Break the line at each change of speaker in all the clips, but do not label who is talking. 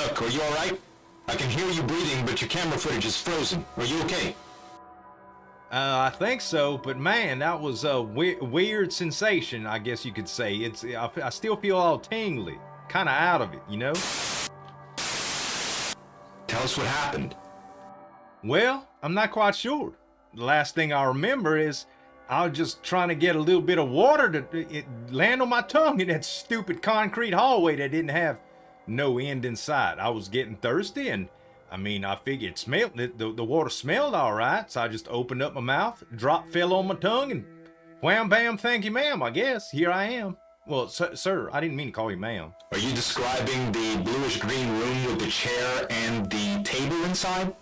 Huck, are you alright? I can hear you breathing, but your camera footage is frozen. Are you okay?
I think so, but man, that was a weird sensation, I guess you could say. I still feel all tingly, kind of out of it, you know?
Tell us what happened.
Well, I'm not quite sure. The last thing I remember is I was just trying to get a little bit of water to land on my tongue in that stupid concrete hallway that didn't have no end in sight. I was getting thirsty, and I mean, I figured the water smelled all right, so I just opened up my mouth, drop fell on my tongue, and wham bam, thank you ma'am, I guess. Here I am. Well, sir, I didn't mean to call you ma'am.
Are you describing the bluish-green room with the chair and the table inside?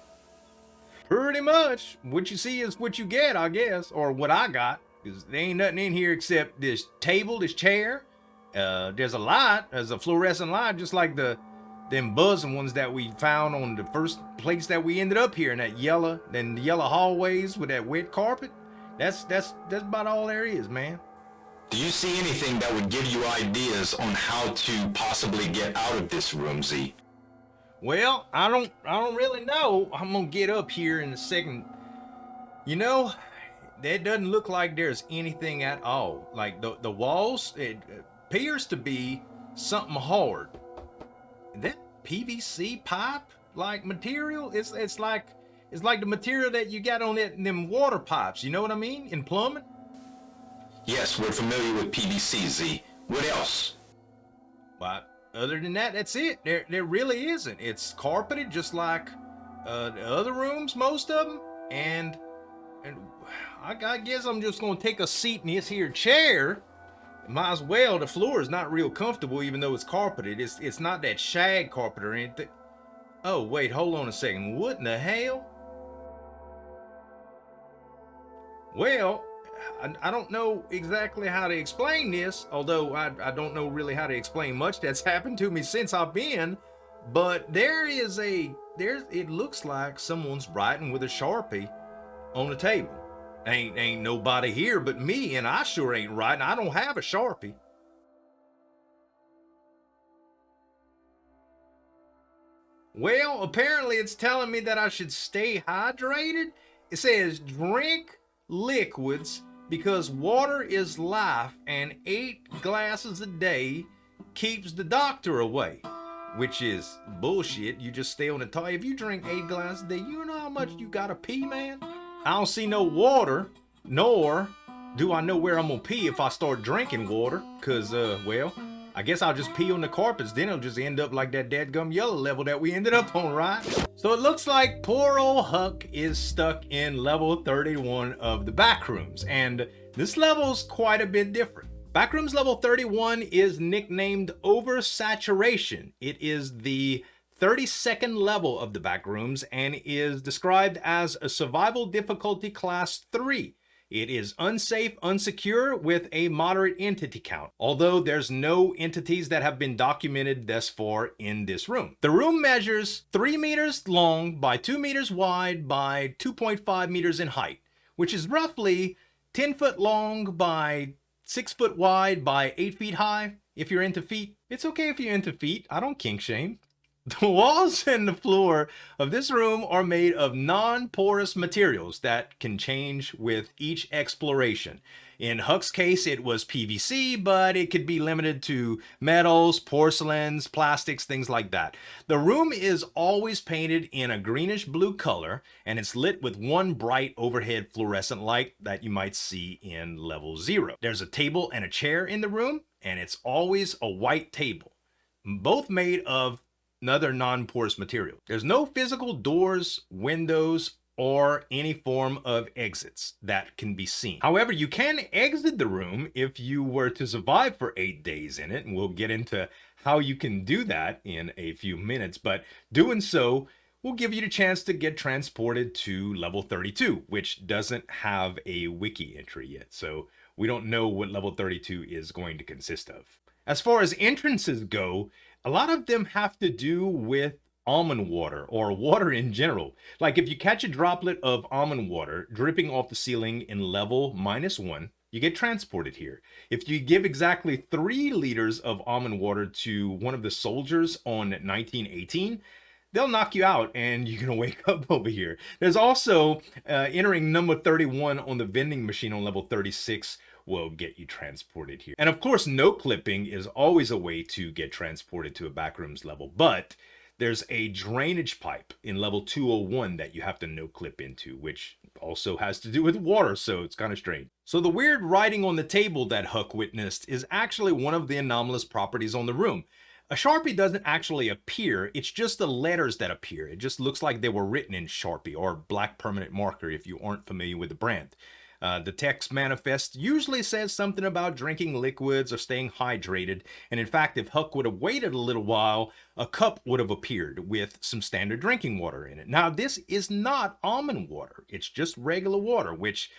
Pretty much. What you see is what you get, I guess, or what I got, because there ain't nothing in here except this table, this chair. There's a light, there's a fluorescent light, just like them buzzing ones that we found on the first place that we ended up here in the yellow hallways with that wet carpet. That's about all there is, man.
Do you see anything that would give you ideas on how to possibly get out of this room, Z?
Well, I don't really know. I'm gonna get up here in a second. You know, that doesn't look like there's anything at all. Like the walls, it appears to be something hard. That PVC pipe like material, it's like the material that you got on them water pipes, you know what I mean, in plumbing?
Yes, we're familiar with PVC, Z. What else?
Well, other than that, that's it. There really isn't. It's carpeted just like the other rooms, most of them, and I guess I'm just gonna take a seat in this here chair. Might as well. The floor is not real comfortable, even though it's carpeted. It's not that shag carpet or anything. Oh wait, hold on a second. What in the hell? Well, I don't know exactly how to explain this, although I don't know really how to explain much that's happened to me since I've been, but it looks like someone's writing with a Sharpie on the table. Ain't nobody here but me, and I sure ain't writing. I don't have a Sharpie. Well, apparently it's telling me that I should stay hydrated. It says drink liquids because water is life, and 8 glasses a day keeps the doctor away, which is bullshit. You just stay on the toilet. If you drink 8 glasses a day, you know how much you gotta pee, man? I don't see no water, nor do I know where I'm gonna pee if I start drinking water, cause well, I guess I'll just pee on the carpets, then it'll just end up like that dadgum yellow level that we ended up on, right? So it looks like poor old Huck is stuck in level 31 of the Backrooms, and this level's quite a bit different. Backrooms level 31 is nicknamed Oversaturation. It is the 32nd level of the Backrooms and is described as a survival difficulty class 3. It is unsafe, unsecure with a moderate entity count, although there's no entities that have been documented thus far in this room. The room measures 3 meters long by 2 meters wide by 2.5 meters in height, which is roughly 10 foot long by 6 foot wide by 8 feet high. If you're into feet, it's okay if you're into feet. I don't kink shame. The walls and the floor of this room are made of non-porous materials that can change with each exploration. In Huck's case, it was PVC, but it could be limited to metals, porcelains, plastics, things like that. The room is always painted in a greenish blue color, and it's lit with one bright overhead fluorescent light that you might see in level 0. There's a table and a chair in the room, and it's always a white table, both made of another non-porous material. There's no physical doors, windows, or any form of exits that can be seen. However, you can exit the room if you were to survive for 8 days in it, and we'll get into how you can do that in a few minutes, but doing so will give you the chance to get transported to level 32, which doesn't have a wiki entry yet, so we don't know what level 32 is going to consist of. As far as entrances go, a lot of them have to do with almond water or water in general. Like if you catch a droplet of almond water dripping off the ceiling in level -1, you get transported here. If you give exactly 3 liters of almond water to one of the soldiers on 1918, they'll knock you out and you're gonna wake up over here. There's also entering number 31 on the vending machine on level 36 will get you transported here. And of course, no clipping is always a way to get transported to a backrooms level, but there's a drainage pipe in level 201 that you have to no clip into, which also has to do with water, so it's kind of strange. So the weird writing on the table that Huck witnessed is actually one of the anomalous properties on the room. A Sharpie doesn't actually appear, it's just the letters that appear. It just looks like they were written in Sharpie or black permanent marker if you aren't familiar with the brand. The text manifest usually says something about drinking liquids or staying hydrated, and in fact, if Huck would have waited a little while, a cup would have appeared with some standard drinking water in it. Now, this is not almond water, it's just regular water, which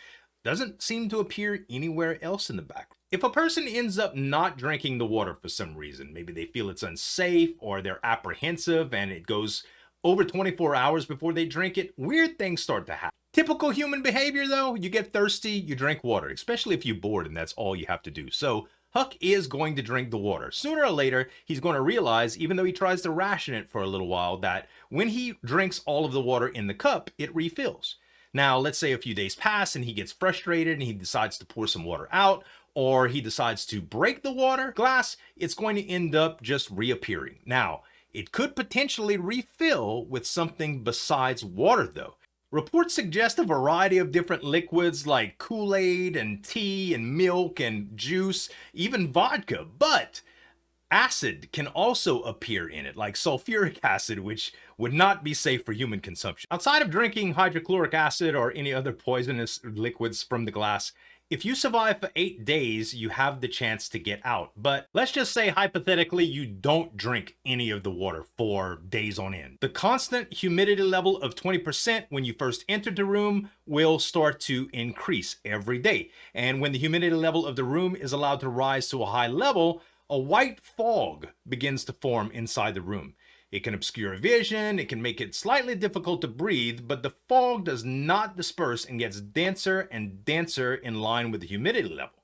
doesn't seem to appear anywhere else in the background. If a person ends up not drinking the water for some reason, maybe they feel it's unsafe or they're apprehensive and it goes over 24 hours before they drink it, weird things start to happen. Typical human behavior though, you get thirsty, you drink water, especially if you're bored and that's all you have to do. So Huck is going to drink the water. Sooner or later, he's going to realize, even though he tries to ration it for a little while, that when he drinks all of the water in the cup, it refills. Now, let's say a few days pass and he gets frustrated and he decides to pour some water out, or he decides to break the water glass, it's going to end up just reappearing. Now, it could potentially refill with something besides water though. Reports suggest a variety of different liquids like Kool-Aid and tea and milk and juice, even vodka, but acid can also appear in it, like sulfuric acid, which would not be safe for human consumption. Outside of drinking hydrochloric acid or any other poisonous liquids from the glass, if you survive for 8 days, you have the chance to get out. But let's just say hypothetically you don't drink any of the water for days on end. The constant humidity level of 20% when you first enter the room will start to increase every day. And when the humidity level of the room is allowed to rise to a high level, a white fog begins to form inside the room. It can obscure vision, it can make it slightly difficult to breathe, but the fog does not disperse and gets denser and denser in line with the humidity level.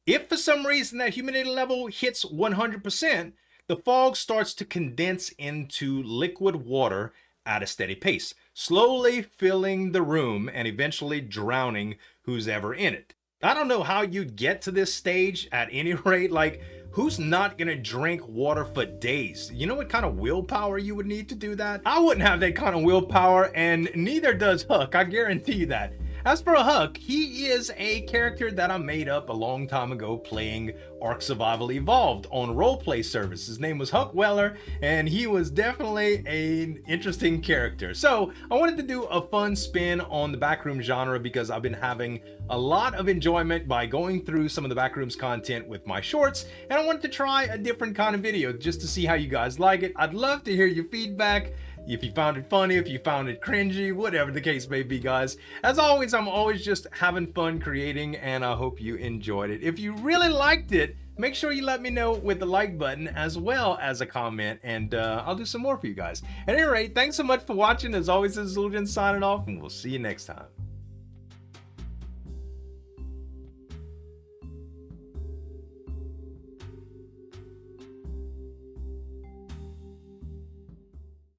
If for some reason that humidity level hits 100%, the fog starts to condense into liquid water at a steady pace, slowly filling the room and eventually drowning who's ever in it. I don't know how you'd get to this stage at any rate, like, who's not gonna drink water for days? You know what kind of willpower you would need to do that? I wouldn't have that kind of willpower, and neither does Huck, I guarantee you that. As for Huck, he is a character that I made up a long time ago playing Ark Survival Evolved on roleplay service. His name was Huck Weller, and he was definitely an interesting character. So I wanted to do a fun spin on the backroom genre because I've been having a lot of enjoyment by going through some of the backrooms content with my shorts, and I wanted to try a different kind of video just to see how you guys like it. I'd love to hear your feedback. If you found it funny, if you found it cringy, whatever the case may be, guys. As always, I'm always just having fun creating, and I hope you enjoyed it. If you really liked it, make sure you let me know with the like button as well as a comment, and I'll do some more for you guys. At any rate, thanks so much for watching. As always, this is Zueljin signing off, and we'll see you next time.